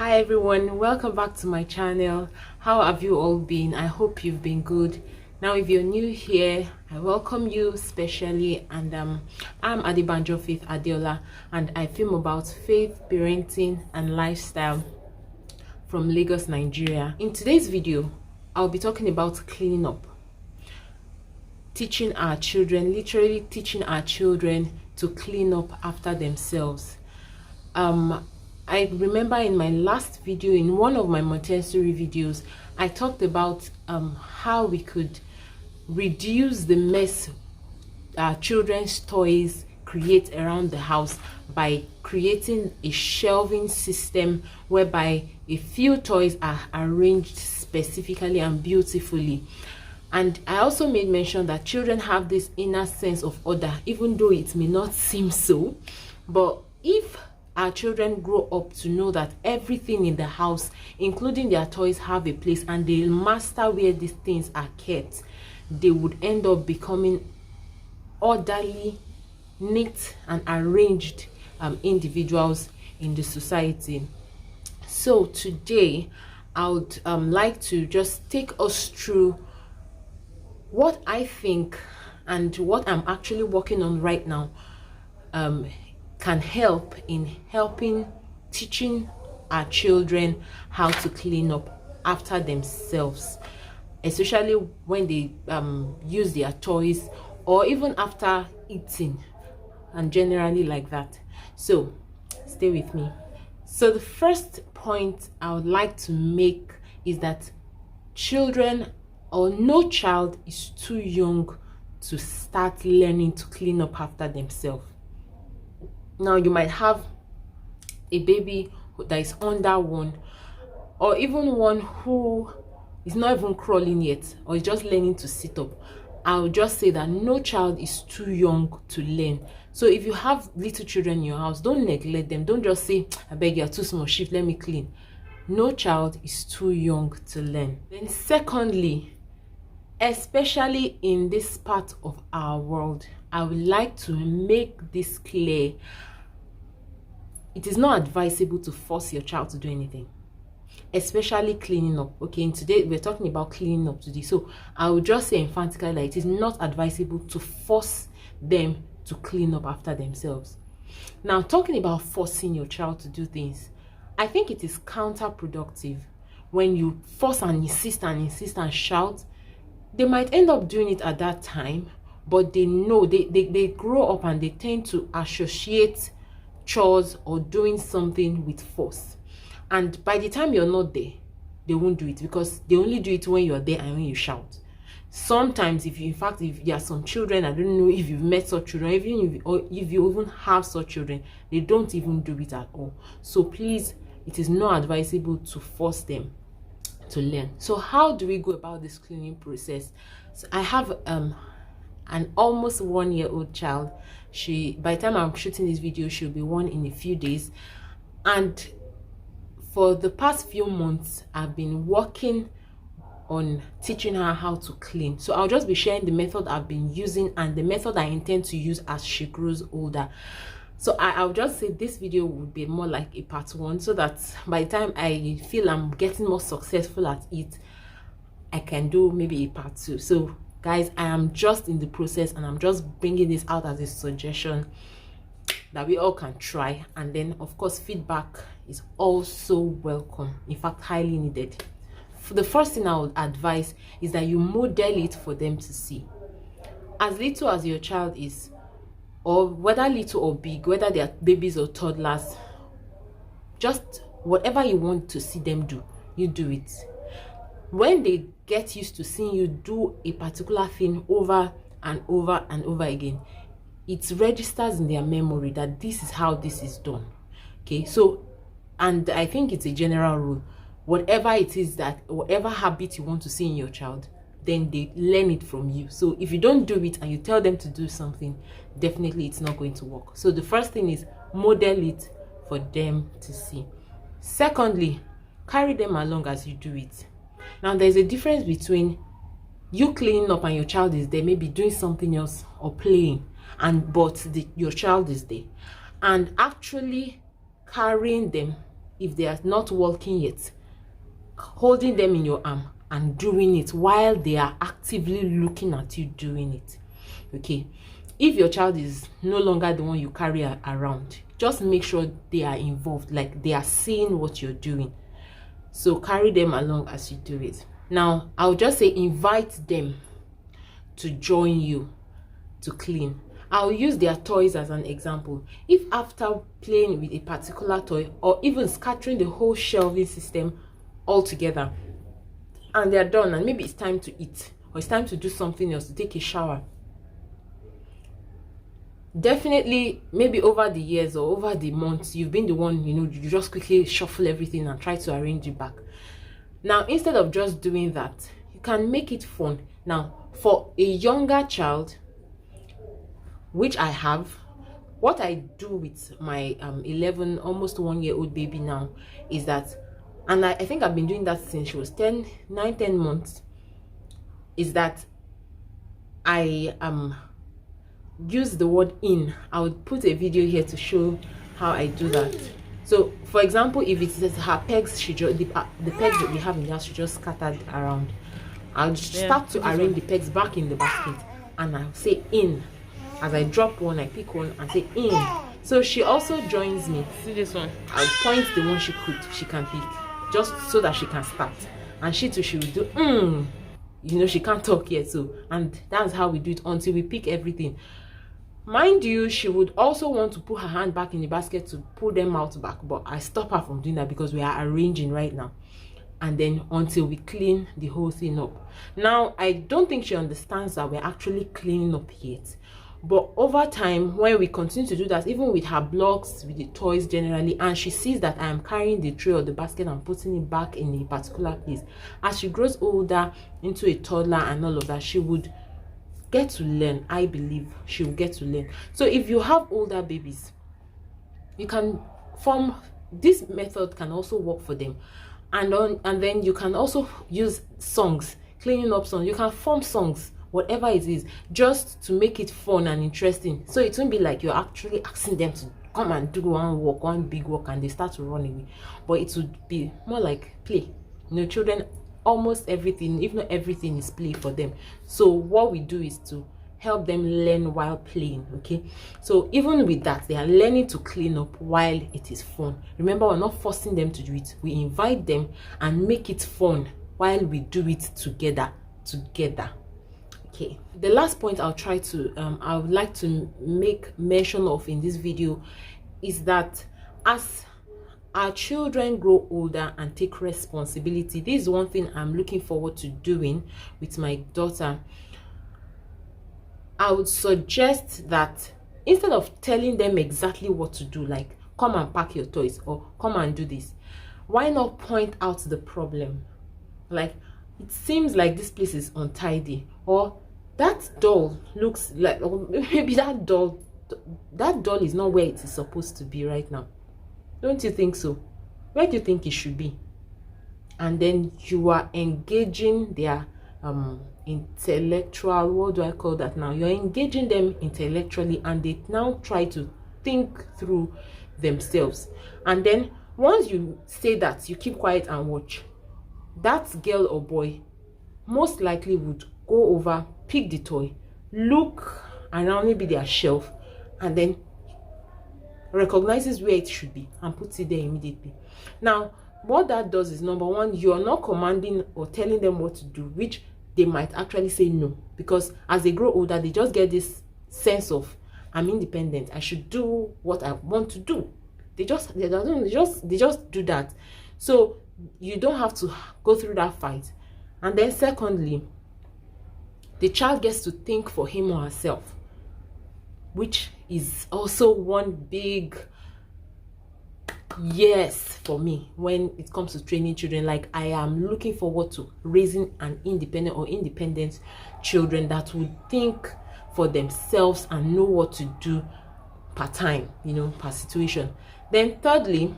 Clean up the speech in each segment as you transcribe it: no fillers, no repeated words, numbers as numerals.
Hi everyone, welcome back to my channel. How have you all been? I hope you've been good. Now if you're new here, I welcome you specially, and I'm Adebanjo Faith Adeola, and I film about faith, parenting and lifestyle from Lagos, Nigeria. In today's video, I'll be talking about cleaning up, teaching our children, literally teaching our children to clean up after themselves. I remember in my last video, in one of my Montessori videos, I talked about how we could reduce the mess our children's toys create around the house by creating a shelving system whereby a few toys are arranged specifically and beautifully. And I also made mention that children have this inner sense of order, even though it may not seem so. But if our children grow up to know that everything in the house, including their toys, have a place, and they master where these things are kept, they would end up becoming orderly, neat and arranged individuals in the society. So today I would like to just take us through what I think and what I'm actually working on right now can help in teaching our children how to clean up after themselves, especially when they use their toys, or even after eating, and generally like that. So stay with me. So the first point I would like to make is that children, or no child, is too young to start learning to clean up after themselves. Now you might have a baby that is under one, or even one who is not even crawling yet, or is just learning to sit up. I will just say that no child is too young to learn. So if you have little children in your house, don't neglect them. Don't just say, I beg, you're too small, shift, let me clean. No child is too young to learn. Then secondly, especially in this part of our world, I would like to make this clear. It is not advisable to force your child to do anything, especially cleaning up. Okay, and today we're talking about cleaning up today. So I would just say emphatically that it is not advisable to force them to clean up after themselves. Now, talking about forcing your child to do things, I think it is counterproductive when you force and insist and shout. They might end up doing it at that time, but they know they grow up and they tend to associate chores or doing something with force. And by the time you're not there, they won't do it, because they only do it when you're there and when you shout. Sometimes, if there are some children, I don't know if you've met such children, if you even have such children, they don't even do it at all. So please, it is not advisable to force them to learn. So how do we go about this cleaning process? So I have an almost 1-year-old child. By the time I'm shooting this video, she'll be 1 in a few days, and for the past few months I've been working on teaching her how to clean. So I'll just be sharing the method I've been using and the method I intend to use as she grows older. So I'll just say this video would be more like a part 1, so that by the time I feel I'm getting more successful at it, I can do maybe a part 2. So guys, I am just in the process, and I'm just bringing this out as a suggestion that we all can try. And then of course, feedback is also welcome, in fact highly needed. The first thing I would advise is that you model it for them to see. As little as your child is, or whether little or big, whether they are babies or toddlers, just whatever you want to see them do, you do it. When they get used to seeing you do a particular thing over and over and over again, it registers in their memory that this is how this is done. Okay, so, and I think it's a general rule, whatever it is, that whatever habit you want to see in your child, then they learn it from you. So if you don't do it and you tell them to do something, definitely it's not going to work. So the first thing is model it for them to see. Secondly, carry them along as you do it. Now there's a difference between you cleaning up and your child is there, maybe doing something else or playing, but your child is there, and actually carrying them if they are not walking yet, holding them in your arm and doing it while they are actively looking at you doing it. Okay, if your child is no longer the one you carry around, just make sure they are involved, like they are seeing what you're doing. So carry them along as you do it. Now I'll just say invite them to join you to clean. I'll use their toys as an example. If after playing with a particular toy, or even scattering the whole shelving system all together, and they're done, and maybe it's time to eat, or it's time to do something else, to take a shower, definitely, maybe over the years or over the months, you've been the one, you just quickly shuffle everything and try to arrange it back. Now, instead of just doing that, you can make it fun. Now, for a younger child, which I have, what I do with my 11, almost 1-year-old baby now is that, and I think I've been doing that since she was 10 months, is that I use the word in. I would put a video here to show how I do that. So for example, if it says her pegs, the pegs that we have in the house, she just scattered around, I'll start to arrange the pegs back in the basket, and I'll say in. As I drop one, I pick one and say in. So she also joins me. See this one? I'll point the one she can pick, just so that she can start. And she too, she will do she can't talk yet, so, and that's how we do it until we pick everything. Mind you, she would also want to put her hand back in the basket to pull them out back, but I stop her from doing that because we are arranging right now. And then until we clean the whole thing up. Now, I don't think she understands that we're actually cleaning up yet. But over time, when we continue to do that, even with her blocks, with the toys generally, and she sees that I am carrying the tray or the basket and putting it back in a particular place, as she grows older into a toddler and all of that, she would get to learn. I believe she will get to learn. So if you have older babies, you can form, this method can also work for them. And then you can also use songs, cleaning up songs. You can form songs, whatever it is, just to make it fun and interesting. So it won't be like you're actually asking them to come and do one big walk and they start to run away. But it would be more like play. Children, almost everything, if not everything, is play for them. So what we do is to help them learn while playing. Okay, so even with that, they are learning to clean up while it is fun. Remember, we're not forcing them to do it. We invite them and make it fun while we do it together. Okay, the last point I would like to make mention of in this video is that as our children grow older and take responsibility, this is one thing I'm looking forward to doing with my daughter. I would suggest that instead of telling them exactly what to do, like come and pack your toys or come and do this, why not point out the problem? Like, it seems like this place is untidy, or that doll looks like, or maybe that doll is not where it is supposed to be right now. Don't you think so? Where do you think it should be? And then you are engaging their intellectual, what do I call that now? You're engaging them intellectually, and they now try to think through themselves. And then once you say that, you keep quiet and watch, that girl or boy most likely would go over, pick the toy, look around maybe their shelf, and then recognizes where it should be and puts it there immediately. Now, what that does is, number one, you're not commanding or telling them what to do, which they might actually say no, because as they grow older, they just get this sense of, I'm independent, I should do what I want to do. They just do that. So you don't have to go through that fight. And then secondly, the child gets to think for him or herself, which is also one big yes for me when it comes to training children. Like, I am looking forward to raising an independent children that would think for themselves and know what to do per time, per situation. Then thirdly,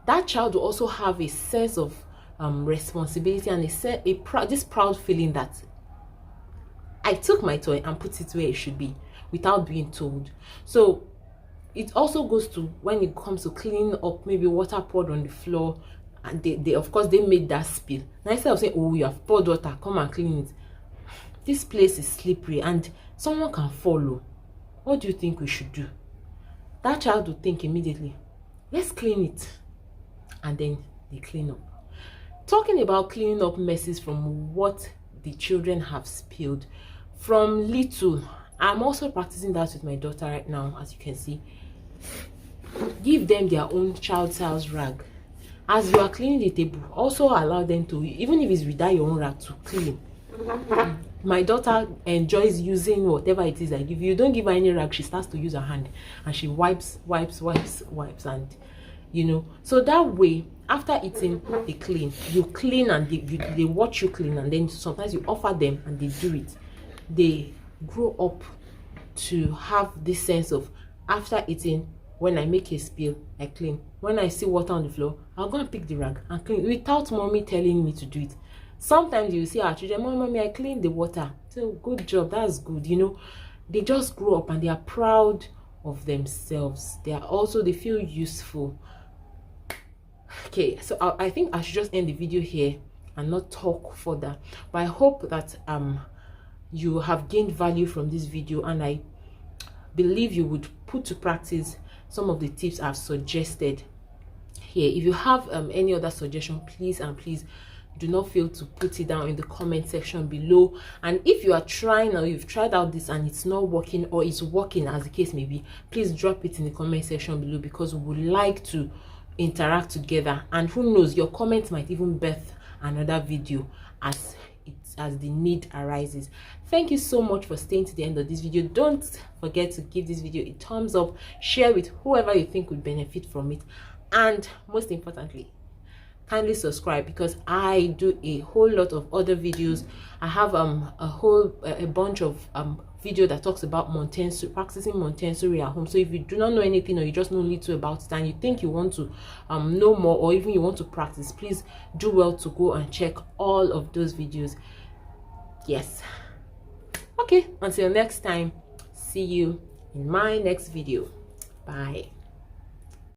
that child will also have a sense of responsibility and this proud feeling that I took my toy and put it where it should be without being told. So it also goes to when it comes to cleaning up, maybe water poured on the floor, and they of course they made that spill. Now instead of saying, oh, you have poured water, come and clean it, this place is slippery and someone can follow. What do you think we should do? That child will think immediately, let's clean it, and then they clean up. Talking about cleaning up messes from what the children have spilled from little, I'm also practicing that with my daughter right now. As you can see, give them their own child size rag. As you are cleaning the table, also allow them to, even if it's without your own rag, to clean. My daughter enjoys using whatever it is I give you. Don't give her any rag, she starts to use her hand and she wipes, and you know. So that way, after eating, they clean. You clean and they watch you clean, and then sometimes you offer them and they do it. They grow up to have this sense of, after eating, when I make a spill, I clean. When I see water on the floor, I'll go and pick the rag and clean without mommy telling me to do it. Sometimes you see our children, mommy, I clean the water. So good job, that's good. You know, they just grow up and they are proud of themselves. They feel useful. Okay, so I think I should just end the video here and not talk further. But I hope that you have gained value from this video, and I believe you would put to practice some of the tips I've suggested here. If you have any other suggestion, please do not fail to put it down in the comment section below. And if you are trying, or you've tried out this and it's not working, or it's working, as the case may be, please drop it in the comment section below, because we would like to interact together. And who knows, your comments might even birth another video as the need arises. Thank you so much for staying to the end of this video. Don't forget to give this video a thumbs up, share with whoever you think would benefit from it, and most importantly, kindly subscribe, because I do a whole lot of other videos. I have a bunch of video that talks about Montessori, practicing Montessori at home. So if you do not know anything, or you just know little about it and you think you want to know more, or even you want to practice, please do well to go and check all of those videos. Yes. Okay, until next time, see you in my next video. Bye.